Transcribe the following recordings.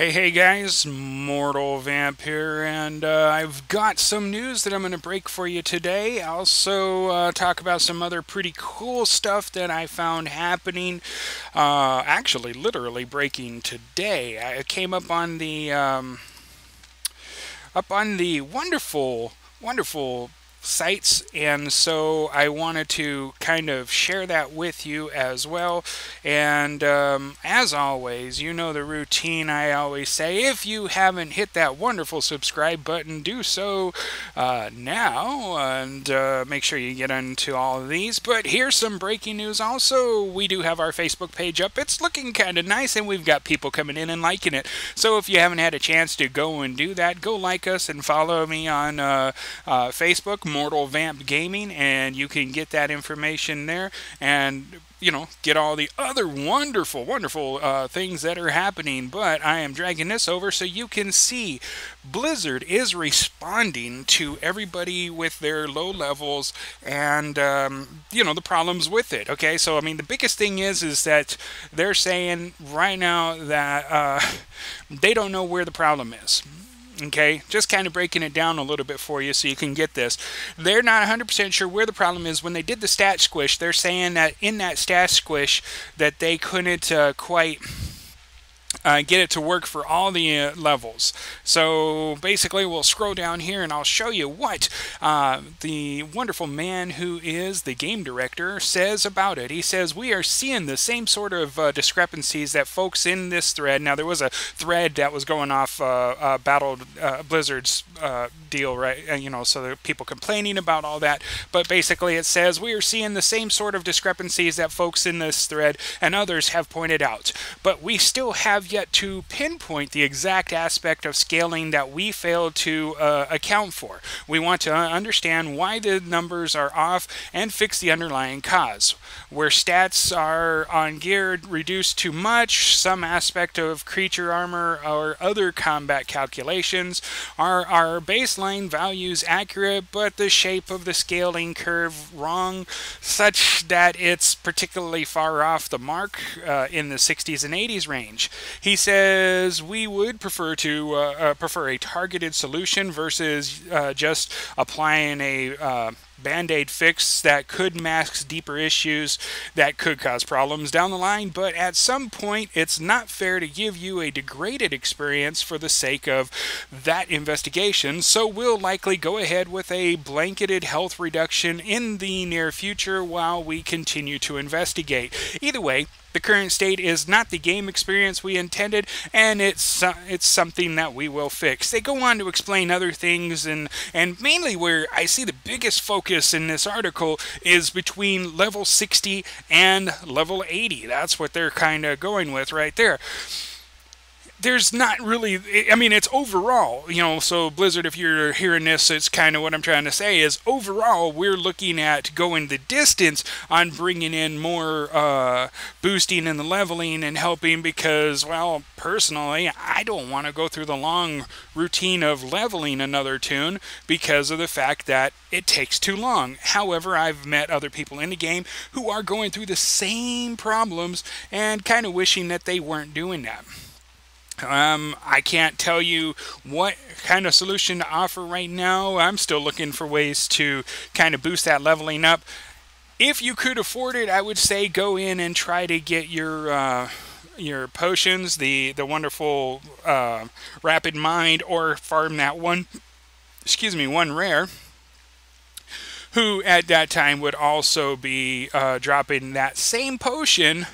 Hey guys, Mortalvamp here, and I've got some news that I'm going to break for you today. Also, talk about some other pretty cool stuff that I found happening. Actually, literally breaking today. I came up on the wonderful sites, and so I wanted to kind of share that with you as well. And as always, you know the routine. I always say, if you haven't hit that wonderful subscribe button, do so now, and make sure you get into all of these. But here's some breaking news. Also, we do have our Facebook page up. It's looking kind of nice, and we've got people coming in and liking it. So if you haven't had a chance to go and do that, go like us and follow me on Facebook, Mortalvamp Gaming, and you can get that information there, and get all the other wonderful things that are happening. But I am dragging this over so you can see Blizzard is responding to everybody with their low levels and the problems with it. Okay, so I mean, the biggest thing is that they're saying right now that they don't know where the problem is. Okay, just kind of breaking it down a little bit for you so you can get this. They're not 100% sure where the problem is. When they did the stat squish, they're saying that in that stat squish that they couldn't quite get it to work for all the levels. So basically, we'll scroll down here and I'll show you what the wonderful man who is the game director says about it. He says, we are seeing the same sort of discrepancies that folks in this thread. Now, there was a thread that was going off Blizzard's deal, right? So there are people complaining about all that. But basically, it says, we are seeing the same sort of discrepancies that folks in this thread and others have pointed out. But we still have yet to pinpoint the exact aspect of scaling that we failed to account for. We want to understand why the numbers are off and fix the underlying cause. Where stats are on gear reduced too much, some aspect of creature armor or other combat calculations, are our baseline values accurate but the shape of the scaling curve wrong, such that it's particularly far off the mark in the 60s and 80s range. He says we would prefer a targeted solution versus just applying a Band-Aid fix that could mask deeper issues that could cause problems down the line, but at some point it's not fair to give you a degraded experience for the sake of that investigation, so we'll likely go ahead with a blanketed health reduction in the near future while we continue to investigate. Either way, the current state is not the game experience we intended, and it's something that we will fix. They go on to explain other things, and mainly where I see the biggest focus in this article is between level 60 and level 80. That's what they're kind of going with right there. There's not really, I mean, it's overall, so Blizzard, if you're hearing this, it's kind of what I'm trying to say is overall, we're looking at going the distance on bringing in more boosting and the leveling and helping because, well, personally, I don't want to go through the long routine of leveling another toon because of the fact that it takes too long. However, I've met other people in the game who are going through the same problems and kind of wishing that they weren't doing that. I can't tell you what kind of solution to offer right now. I'm still looking for ways to kind of boost that leveling up. If you could afford it, I would say go in and try to get your potions, the wonderful Rapid Mind, or farm that one rare, who at that time would also be dropping that same potion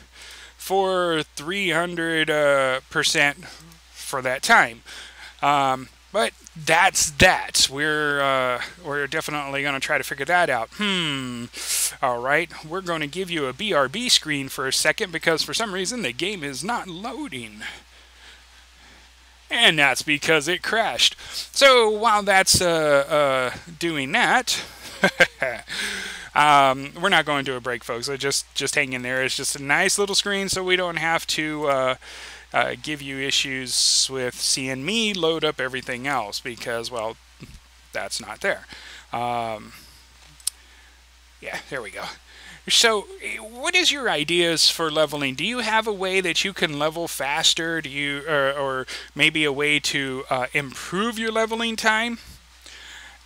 for 300% for that time. But that's that. We're definitely going to try to figure that out. All right. We're going to give you a BRB screen for a second because for some reason the game is not loading. And that's because it crashed. So while that's doing that, we're not going to a break, folks. So just hang in there. It's just a nice little screen so we don't have to give you issues with seeing me load up everything else because, well, that's not there. Yeah, there we go. So what is your ideas for leveling? Do you have a way that you can level faster? Do you, or maybe a way to improve your leveling time?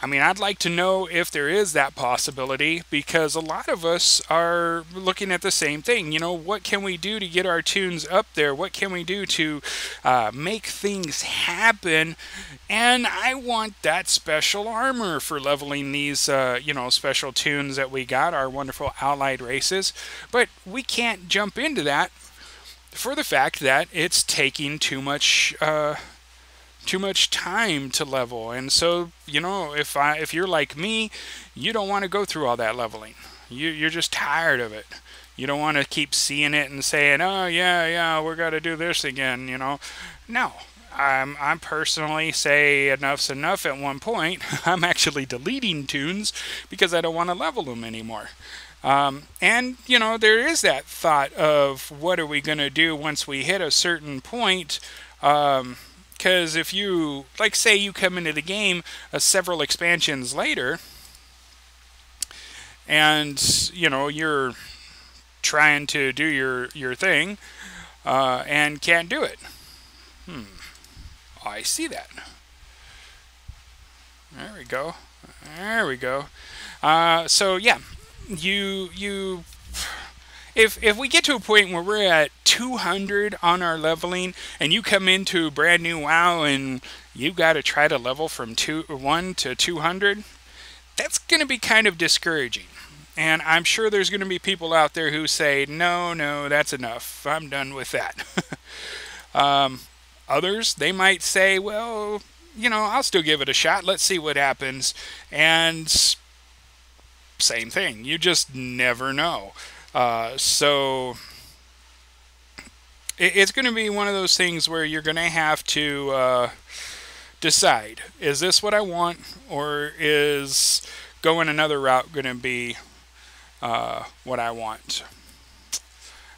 I mean, I'd like to know if there is that possibility, because a lot of us are looking at the same thing. You know, what can we do to get our tunes up there? What can we do to make things happen? And I want that special armor for leveling these, you know, special tunes that we got, our wonderful allied races. But we can't jump into that for the fact that it's taking too much time to level. And so, you know, if you're like me, you don't want to go through all that leveling. You're just tired of it. You don't want to keep seeing it and saying, oh yeah, we're gonna do this again, you know. No. I'm personally say enough's enough at one point. I'm actually deleting tunes because I don't want to level them anymore. And, you know, there is that thought of what are we going to do once we hit a certain point. Because if you, like, say you come into the game several expansions later, and, you know, you're trying to do your thing, and can't do it. I see that. There we go. There we go. So, yeah, if we get to a point where we're at 200 on our leveling, and you come into brand new WoW and you got to try to level from 1 to 200, that's going to be kind of discouraging. And I'm sure there's going to be people out there who say, no, that's enough. I'm done with that. Others, they might say, well, you know, I'll still give it a shot. Let's see what happens. And same thing. You just never know. So it's going to be one of those things where you're going to have to decide, is this what I want, or is going another route going to be what I want?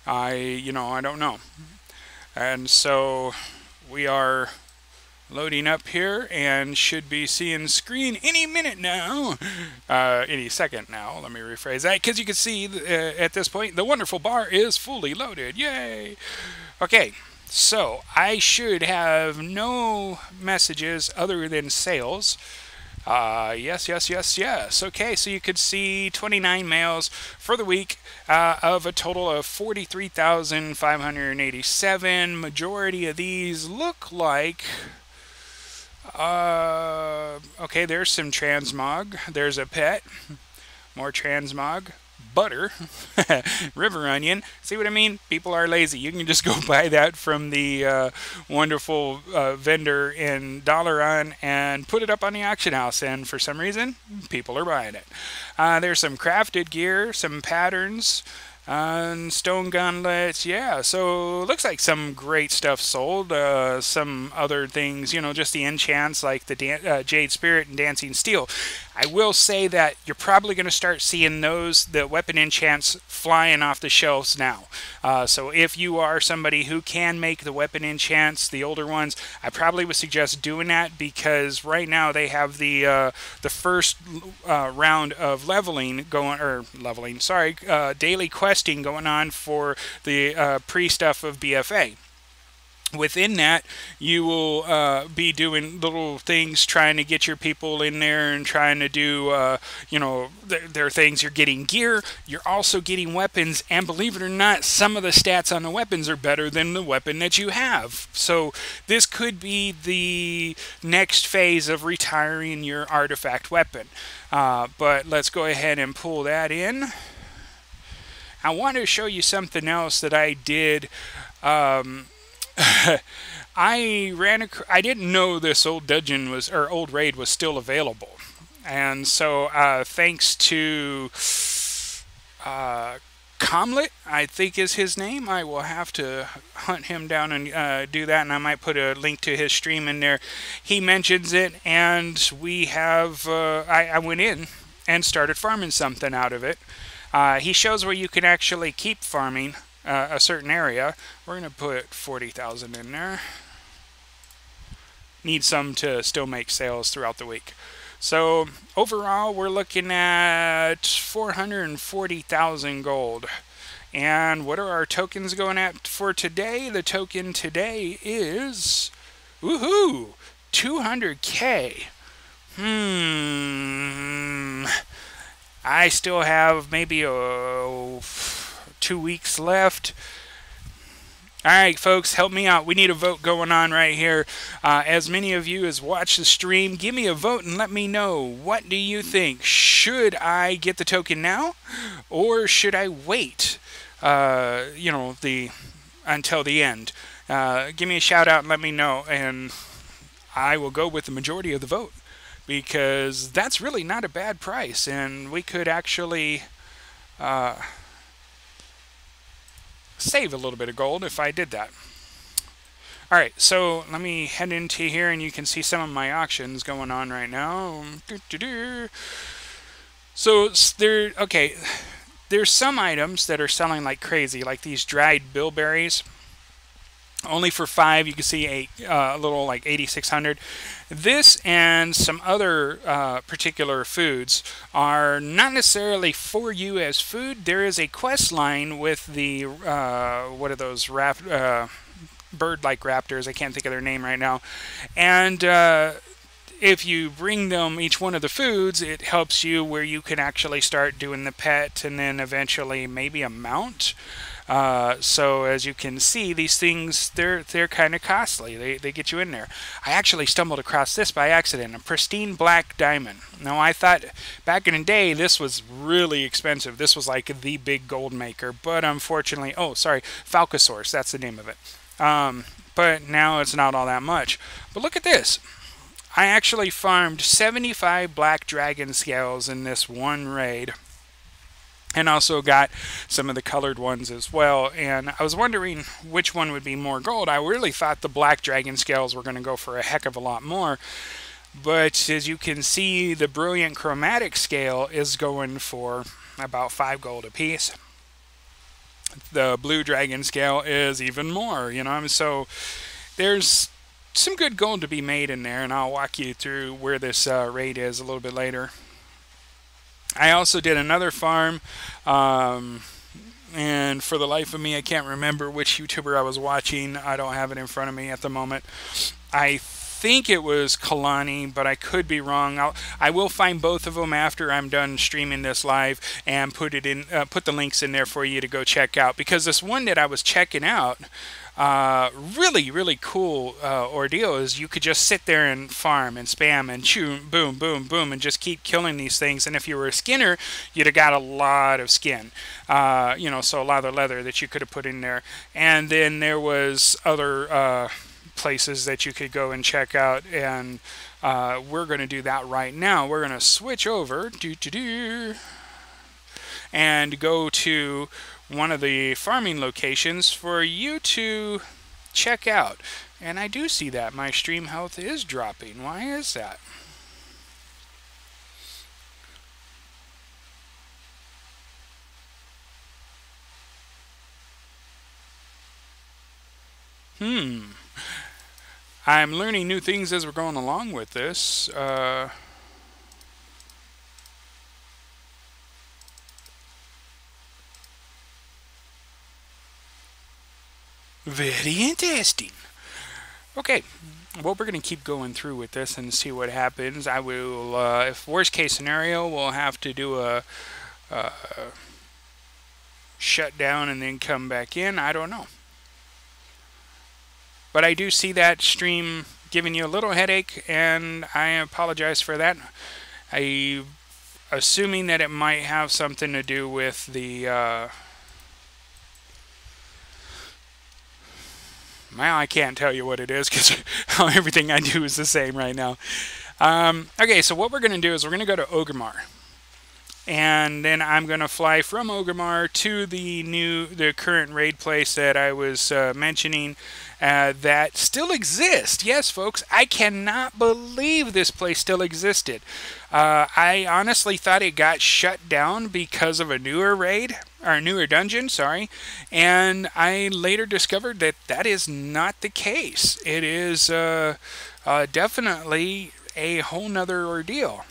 I don't know. And so we are loading up here and should be seeing screen any minute now, any second now. Let me rephrase that, because you can see at this point the wonderful bar is fully loaded. Yay! Okay, so I should have no messages other than sales. Yes. Okay, so you could see 29 mails for the week of a total of 43,587. Majority of these look like... okay, there's some transmog. There's a pet. More transmog. Butter. River onion. See what I mean? People are lazy. You can just go buy that from the wonderful vendor in Dalaran and put it up on the auction house, and for some reason people are buying it. There's some crafted gear, some patterns, stone gauntlets. Yeah, so looks like some great stuff sold. Some other things, you know, just the enchants like the Jade Spirit and Dancing Steel. I will say that you're probably going to start seeing the weapon enchants flying off the shelves now. So if you are somebody who can make the weapon enchants, the older ones, I probably would suggest doing that, because right now they have the first round of leveling going, daily questing going on for the pre-stuff of BFA. Within that, you will be doing little things, trying to get your people in there and trying to do, you know, their things. You're getting gear, you're also getting weapons, and believe it or not, some of the stats on the weapons are better than the weapon that you have. So this could be the next phase of retiring your artifact weapon. But let's go ahead and pull that in. I want to show you something else that I did. I didn't know this old dungeon old raid was still available, and so thanks to Comlet, I think is his name. I will have to hunt him down and do that, and I might put a link to his stream in there. He mentions it, and we have I went in and started farming something out of it. He shows where you can actually keep farming a certain area. We're going to put 40,000 in there. Need some to still make sales throughout the week. So overall, we're looking at 440,000 gold. And what are our tokens going at for today? The token today is, woohoo, 200K. I still have maybe 2 weeks left. All right, folks, help me out. We need a vote going on right here. As many of you as watch the stream, give me a vote and let me know. What do you think? Should I get the token now, or should I wait? Until the end. Give me a shout out and let me know, and I will go with the majority of the vote, because that's really not a bad price, and we could actually save a little bit of gold if I did that. Alright, so let me head into here and you can see some of my auctions going on right now. So there's some items that are selling like crazy, like these dried bilberries. Only for 5, you can see a little like 8,600. This and some other particular foods are not necessarily for you as food. There is a quest line with the what are those bird-like raptors? I can't think of their name right now. And if you bring them each one of the foods, it helps you where you can actually start doing the pet and then eventually maybe a mount. So as you can see, these things, they're kind of costly. They get you in there. I actually stumbled across this by accident, a pristine black diamond. Now, I thought back in the day this was really expensive. This was like the big gold maker, but unfortunately, Falcosaurus, that's the name of it. But now it's not all that much. But look at this. I actually farmed 75 black dragon scales in this one raid. And also got some of the colored ones as well. And I was wondering which one would be more gold. I really thought the black dragon scales were going to go for a heck of a lot more. But as you can see, the brilliant chromatic scale is going for about 5 gold a piece. The blue dragon scale is even more, So there's some good gold to be made in there. And I'll walk you through where this raid is a little bit later. I also did another farm, and for the life of me, I can't remember which YouTuber I was watching. I don't have it in front of me at the moment. I think it was Kalani, but I could be wrong. I will find both of them after I'm done streaming this live and put the links in there for you to go check out. Because this one that I was checking out, really cool ordeal is you could just sit there and farm and spam and chew, boom, boom, boom, and just keep killing these things. And if you were a skinner, you'd have got a lot of skin, so a lot of leather that you could have put in there. And then there was other places that you could go and check out, and we're going to do that right now. We're going to switch over and go to one of the farming locations for you to check out. And I do see that my stream health is dropping. Why is that? I'm learning new things as we're going along with this. Very interesting. Okay, well, we're going to keep going through with this and see what happens. I will, if worst case scenario, we'll have to do a shut down and then come back in. I don't know. But I do see that stream giving you a little headache, and I apologize for that. Assuming that it might have something to do with the... well, I can't tell you what it is because everything I do is the same right now. Okay, so what we're going to do is we're going to go to Orgrimmar. And then I'm going to fly from Orgrimmar to the current raid place that I was mentioning that still exists. Yes, folks, I cannot believe this place still existed. I honestly thought it got shut down because of a newer raid, or newer dungeon, sorry. And I later discovered that that is not the case. It is definitely a whole nother ordeal.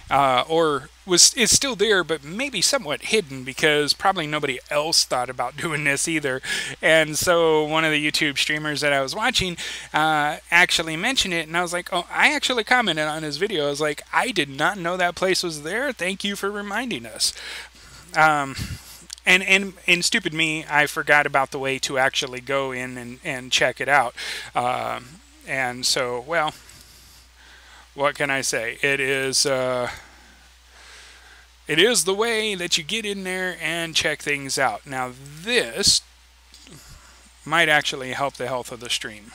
Or is still there, but maybe somewhat hidden because probably nobody else thought about doing this either. And so one of the YouTube streamers that I was watching actually mentioned it, and I was like, oh, I actually commented on his video. I was like, I did not know that place was there. Thank you for reminding us. And stupid me, I forgot about the way to actually go in and check it out. And so, well, what can I say? It is the way that you get in there and check things out. Now, this might actually help the health of the stream.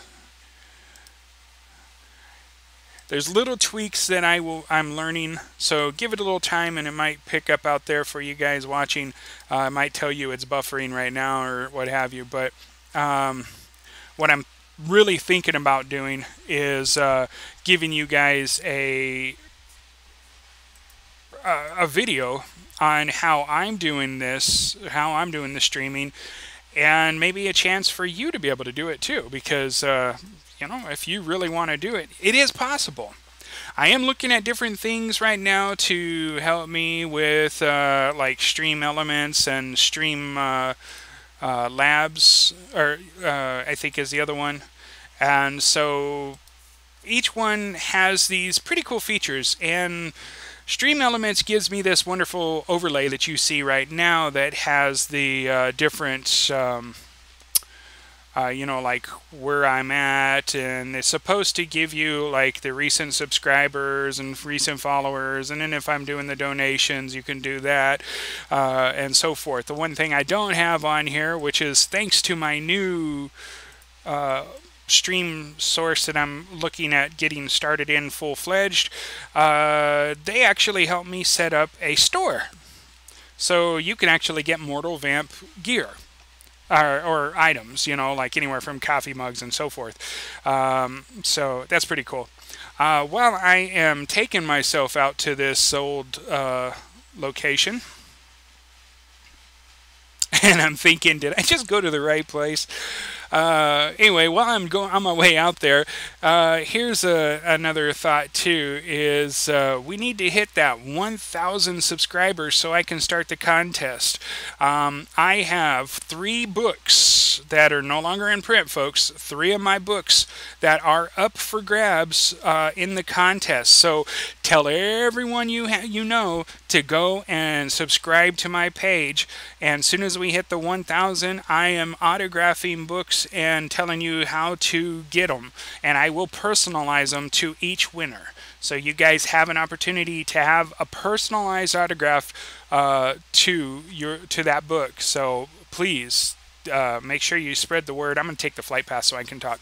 There's little tweaks that I'm learning, so give it a little time and it might pick up out there for you guys watching. I might tell you it's buffering right now or what have you, but what I'm really thinking about doing is giving you guys a video on how I'm doing this, the streaming, and maybe a chance for you to be able to do it too, because you know, if you really want to do it, it is possible. I am looking at different things right now to help me with like Stream Elements and Stream Labs, or I think is the other one. And so each one has these pretty cool features, and Stream Elements gives me this wonderful overlay that you see right now that has the different you know, like where I'm at, and it's supposed to give you like the recent subscribers and recent followers, and then if I'm doing the donations, you can do that, and so forth. The one thing I don't have on here, which is thanks to my new stream source that I'm looking at getting started in full-fledged, they actually helped me set up a store. So you can actually get Mortalvamp gear. Or items, you know, like anywhere from coffee mugs and so forth. So that's pretty cool. While I am taking myself out to this old location, and I'm thinking, did I just go to the right place? Anyway, while I'm going on my way out there, here's another thought too, is we need to hit that 1,000 subscribers so I can start the contest. I have 3 books that are no longer in print, folks. 3 of my books that are up for grabs in the contest. So tell everyone you know to go and subscribe to my page, and as soon as we hit the 1,000, I am autographing books and telling you how to get them, and I will personalize them to each winner. So you guys have an opportunity to have a personalized autograph to that book. So please make sure you spread the word. I'm going to take the flight pass so I can talk.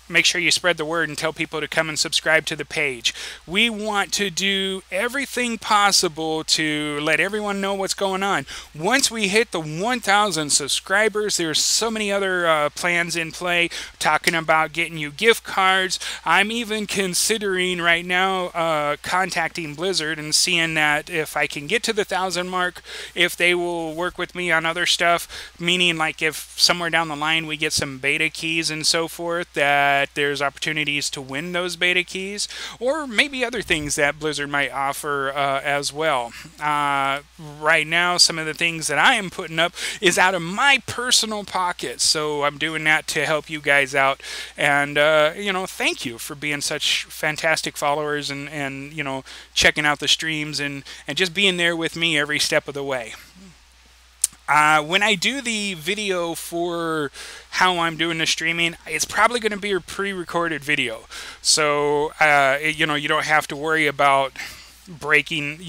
Make sure you spread the word and tell people to come and subscribe to the page. We want to do everything possible to let everyone know what's going on. Once we hit the 1,000 subscribers, there's so many other plans in play, talking about getting you gift cards. I'm even considering right now contacting Blizzard and seeing that if I can get to the 1,000 mark, if they will work with me on other stuff, meaning like if somewhere down the line we get some beta keys and so forth, that there's opportunities to win those beta keys, or maybe other things that Blizzard might offer as well. Right now, some of the things that I am putting up is out of my personal pocket, so I'm doing that to help you guys out. And you know, thank you for being such fantastic followers and you know, checking out the streams and just being there with me every step of the way. When I do the video for how I'm doing the streaming, it's probably going to be a pre-recorded video. So, you know, you don't have to worry about breaking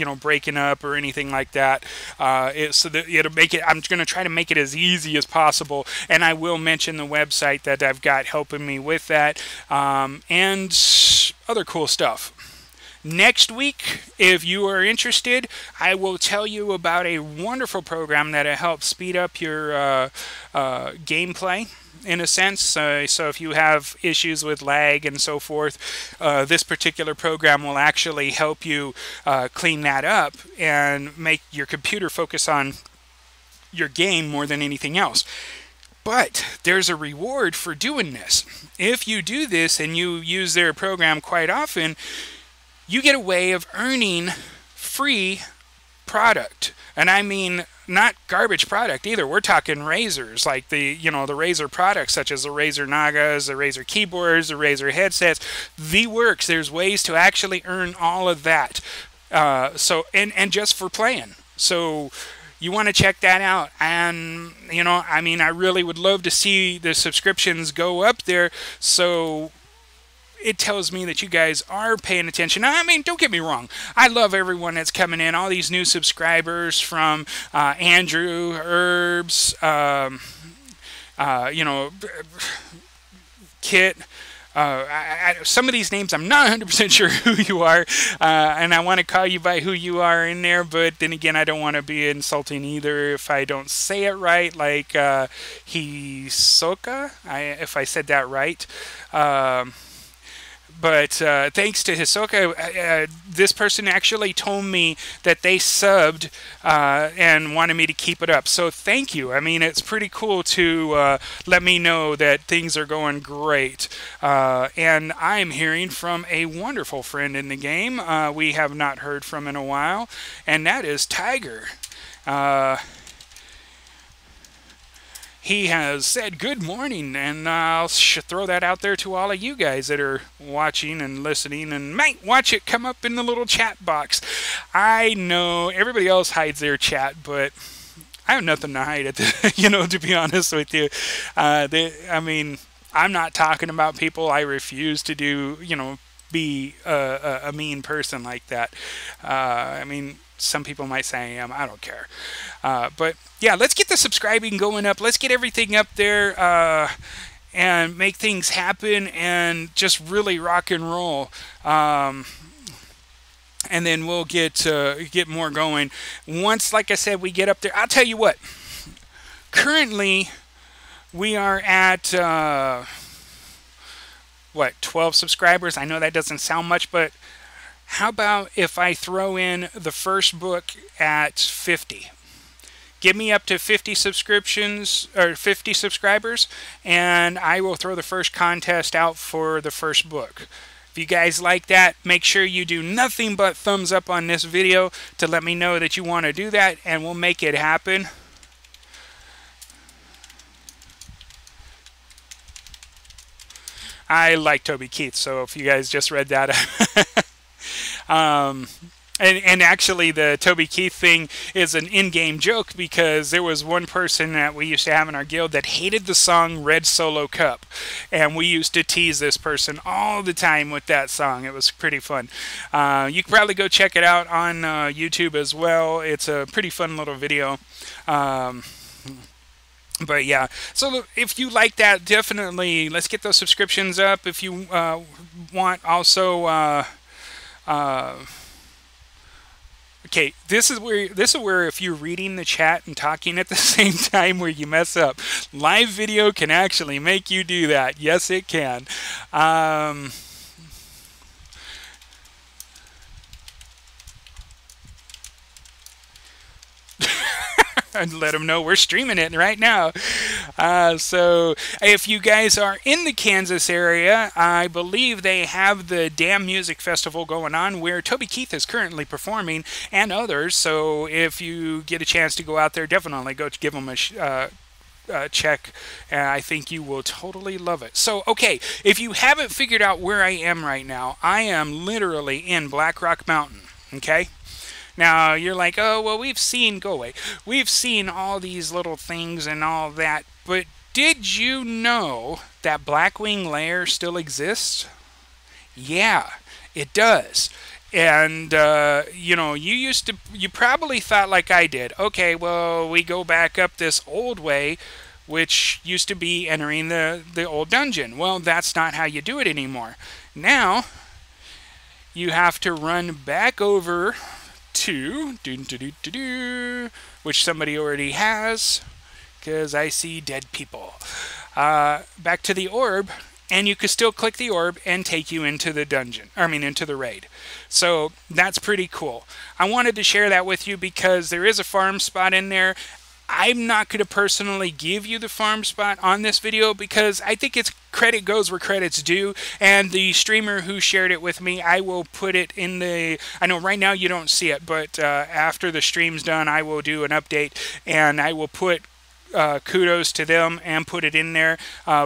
up or anything like that. It'll make it, I'm going to try to make it as easy as possible. And I will mention the website that I've got helping me with that, and other cool stuff. Next week, if you are interested, I will tell you about a wonderful program that helps speed up your gameplay, in a sense. So if you have issues with lag and so forth, this particular program will actually help you clean that up and make your computer focus on your game more than anything else. But there's a reward for doing this. If you do this and you use their program quite often, you get a way of earning free product. And I mean not garbage product either. We're talking razors, like the Razer products such as the Razer Nagas, the Razer keyboards, the Razer headsets, the works. There's ways to actually earn all of that. And just for playing. So you want to check that out. And I mean, I really would love to see the subscriptions go up there, so it tells me that you guys are paying attention. I mean, don't get me wrong. I love everyone that's coming in. All these new subscribers from Andrew, Herbs, Kit. Some of these names I'm not 100% sure who you are, and I want to call you by who you are in there, but then again, I don't want to be insulting either if I don't say it right, like Hisoka, if I said that right. But thanks to Hisoka, this person actually told me that they subbed and wanted me to keep it up. So thank you. I mean, it's pretty cool to let me know that things are going great. And I'm hearing from a wonderful friend in the game we have not heard from in a while, and that is Tiger. He has said good morning, and I'll throw that out there to all of you guys that are watching and listening and might watch it come up in the little chat box. I know everybody else hides their chat, but I have nothing to hide at the, to be honest with you. I mean, I'm not talking about people. I refuse to do, be a mean person like that. I mean, some people might say I am. I don't care. But yeah, let's get the subscribing going up. Let's get everything up there and make things happen and just really rock and roll. And then we'll get more going. Once, like I said, we get up there, I'll tell you what. Currently, we are at 12 subscribers. I know that doesn't sound much, but how about if I throw in the first book at 50? Give me up to 50 subscriptions or 50 subscribers, and I will throw the first contest out for the first book. If you guys like that, make sure you do nothing but thumbs up on this video to let me know that you want to do that, and we'll make it happen. I like Toby Keith, so if you guys just read that, and actually the Toby Keith thing is an in-game joke, because there was one person that we used to have in our guild that hated the song Red Solo Cup, and we used to tease this person all the time with that song. It was pretty fun. You can probably go check it out on YouTube as well. It's a pretty fun little video. But yeah, so if you like that, definitely let's get those subscriptions up. If you want also okay, this is where if you're reading the chat and talking at the same time where you mess up. Live video can actually make you do that. Yes, it can. And let them know we're streaming it right now. So if you guys are in the Kansas area, I believe they have the Damn Music Festival going on where Toby Keith is currently performing, and others. So if you get a chance to go out there, definitely go give them a check. I think you will totally love it. So, okay, if you haven't figured out where I am right now, I am literally in Black Rock Mountain, okay? Now, you're like, oh, well, we've seen all these little things and all that, but did you know that Blackwing Lair still exists? Yeah, it does. And, you probably thought like I did, okay, well, we go back up this old way, which used to be entering the old dungeon. Well, that's not how you do it anymore. Now, you have to run back over to which somebody already has, because I see dead people. Back to the orb, and you can still click the orb and take you into the dungeon. Into the raid. So that's pretty cool. I wanted to share that with you because there is a farm spot in there. I'm not going to personally give you the farm spot on this video because I think it's credit goes where credit's due, and the streamer who shared it with me, I will put it in the, I know right now you don't see it, but after the stream's done, I will do an update, and I will put kudos to them and put it in there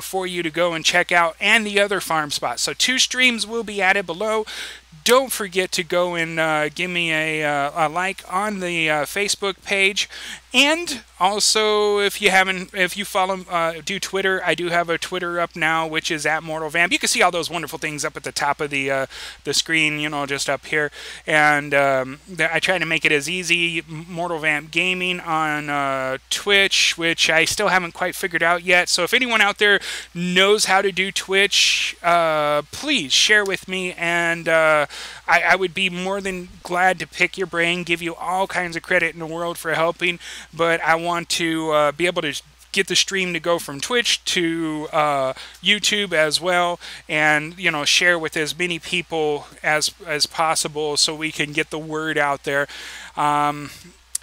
for you to go and check out, and the other farm spots. So 2 streams will be added below. Don't forget to go and give me a like on the Facebook page, and also if you follow do Twitter, I do have a Twitter up now, which is at Mortalvamp. You can see all those wonderful things up at the top of the screen, you know, just up here. And I try to make it as easy. Mortalvamp Gaming on Twitch, which I still haven't quite figured out yet. So if anyone out there knows how to do Twitch, please share with me, and I would be more than glad to pick your brain, give you all kinds of credit in the world for helping, but I want to be able to get the stream to go from Twitch to YouTube as well, and, you know, share with as many people as possible so we can get the word out there.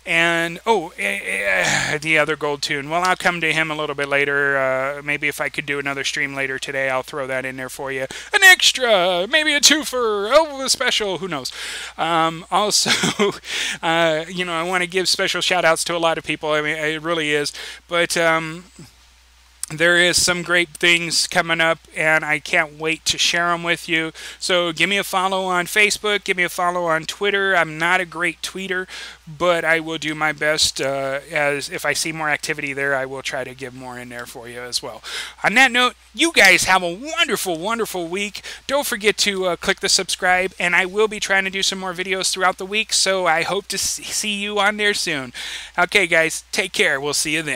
And, the other gold tune. Well, I'll come to him a little bit later. Maybe if I could do another stream later today, I'll throw that in there for you. An extra, maybe a twofer, a special, who knows. Also, you know, I want to give special shout-outs to a lot of people. I mean, it really is. But there is some great things coming up, and I can't wait to share them with you. So give me a follow on Facebook, give me a follow on Twitter. I'm not a great tweeter, but I will do my best. As if I see more activity there, I will try to give more in there for you as well. On that note, you guys have a wonderful, wonderful week. Don't forget to click the subscribe, and I will be trying to do some more videos throughout the week, so I hope to see you on there soon. Okay, guys, take care. We'll see you then.